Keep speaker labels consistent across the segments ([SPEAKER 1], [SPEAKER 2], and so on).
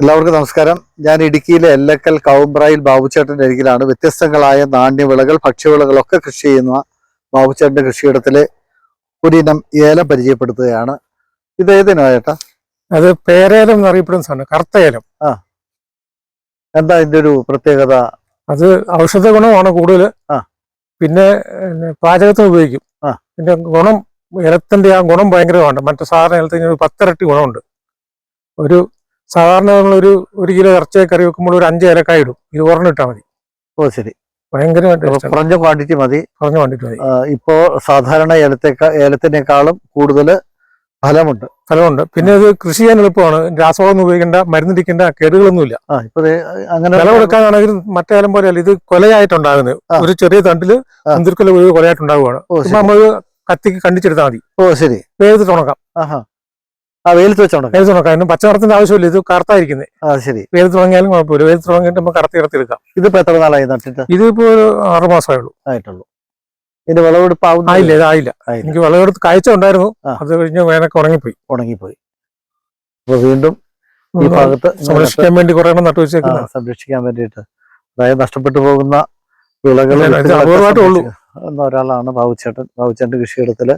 [SPEAKER 1] എല്ലാവർക്കും നമസ്കാരം. ഞാൻ ഇടുക്കിയിലെ എല്ലക്കൽ കൗമ്പ്രായിൽ ബാബുച്ചേട്ടൻ്റെ അരികിലാണ്. വ്യത്യസ്തങ്ങളായ നാണ്യവിളകൾ, ഭക്ഷ്യവിളകളൊക്കെ കൃഷി ചെയ്യുന്ന ബാബുച്ചേട്ടൻ്റെ കൃഷിയിടത്തിലെ ഒരിനം ഏലം പരിചയപ്പെടുത്തുകയാണ്. ഇത് ഏതിനാ ചേട്ടാ?
[SPEAKER 2] അത് പേരേലം എന്നറിയപ്പെടുന്ന സാധനം, കറുത്ത ഏലം.
[SPEAKER 1] എന്താ ഇതിന്റെ ഒരു പ്രത്യേകത?
[SPEAKER 2] അത് ഔഷധ ഗുണമാണ് കൂടുതൽ. പിന്നെ പാചകത്തിന് ഉപയോഗിക്കും. പിന്നെ ഗുണം, ഏലത്തിന്റെ ആ ഗുണം ഭയങ്കരമാണ്. മറ്റു സാധാരണ ഏലത്തിന് ഒരു 10 ഇരട്ടി ഗുണമുണ്ട്. സാധാരണ നമ്മളൊരു 1 കിലോ ഇറച്ചിയെ കറി വെക്കുമ്പോൾ ഒരു 5 ഏലക്കായ ഇടും. ഇത് ഒരെണ്ണം ഇട്ടാൽ മതി.
[SPEAKER 1] ഓ ശരി,
[SPEAKER 2] ഭയങ്കരമായിട്ട്
[SPEAKER 1] കുറഞ്ഞ ക്വാണ്ടിറ്റി മതി.
[SPEAKER 2] മതി.
[SPEAKER 1] ഇപ്പോ സാധാരണ ഏലത്തിനേക്കാളും കൂടുതൽ ഫലമുണ്ട്.
[SPEAKER 2] പിന്നെ ഇത് കൃഷി ചെയ്യാൻ എളുപ്പമാണ്. രാസവളം ഉപയോഗിക്കേണ്ട, മരുന്നിടിക്കേണ്ട, കേടുകളൊന്നുമില്ല.
[SPEAKER 1] അങ്ങനെ
[SPEAKER 2] വിളവെടുക്കാനാണെങ്കിൽ മറ്റേ ഏലം പോലെയല്ല. ഇത് കൊലയായിട്ടുണ്ടാകുന്നത്. ഒരു ചെറിയ തണ്ടില് മുന്തിരിക്കൊല കൊലയായിട്ടുണ്ടാവുകയാണ്. നമ്മൾ കത്തിക്ക് കണ്ടിച്ചെടുത്താൽ മതി.
[SPEAKER 1] ഓ ശരി,
[SPEAKER 2] വേഗത്തിൽ ഉണക്കാം.
[SPEAKER 1] വെയിലത്ത് വെച്ചോണം.
[SPEAKER 2] അതിന് പച്ചനിറത്തിന്റെ ആവശ്യമില്ല. ഇത് കറുത്തായിരിക്കുന്നത്.
[SPEAKER 1] ശരി,
[SPEAKER 2] വേഗത്തിൽ ഉണങ്ങിയാലും കുഴപ്പമില്ല. വേഗത്തിൽ ഉണങ്ങിയിട്ട് നമുക്ക് കറുത്തി എടുക്കാം.
[SPEAKER 1] ഇതിപ്പോ എത്ര നാളായി നട്ടിട്ട്?
[SPEAKER 2] ഇതിപ്പോ ഒരു 6 മാസമേ
[SPEAKER 1] ആയിട്ടുള്ളൂ. ഇതിന്റെ വിളവെടുപ്പ്
[SPEAKER 2] ആയില്ല. എനിക്ക് വിളവെടുത്ത് കാഴ്ച ഉണ്ടായിരുന്നു. അത് കഴിഞ്ഞ് വേനൊക്കെ ഉണങ്ങിപ്പോയി.
[SPEAKER 1] അപ്പൊ വീണ്ടും ഈ ഭാഗത്ത്
[SPEAKER 2] സംരക്ഷിക്കാൻ വേണ്ടി കുറെ നട്ടു വെച്ചേക്കുന്നത്.
[SPEAKER 1] സംരക്ഷിക്കാൻ വേണ്ടിയിട്ട്, അതായത് നഷ്ടപ്പെട്ടു പോകുന്ന വിളകൾ എന്ന ഒരാളാണ് ബാബുച്ചേട്ടൻ കൃഷിയിടത്തില്.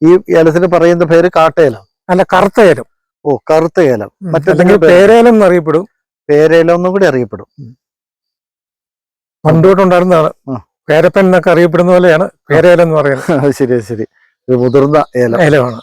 [SPEAKER 1] ഈ ഏലത്തിന് പറയുന്ന പേര് കാട്ടേലം
[SPEAKER 2] അല്ല, കറുത്ത ഏലം.
[SPEAKER 1] ഓ, കറുത്ത ഏലം.
[SPEAKER 2] മറ്റെന്തെങ്കിലും പേരേലം എന്നറിയപ്പെടും.
[SPEAKER 1] പേരേലം എന്നും കൂടി അറിയപ്പെടും.
[SPEAKER 2] പണ്ടുതൊട്ടുണ്ടായിരുന്നതാണ്. പേരപ്പൻ എന്നൊക്കെ അറിയപ്പെടുന്ന പോലെയാണ് പേരേലം എന്ന് പറയുന്നത്.
[SPEAKER 1] ശരി, ഇത് മുതിർന്ന ഏലമാണ്.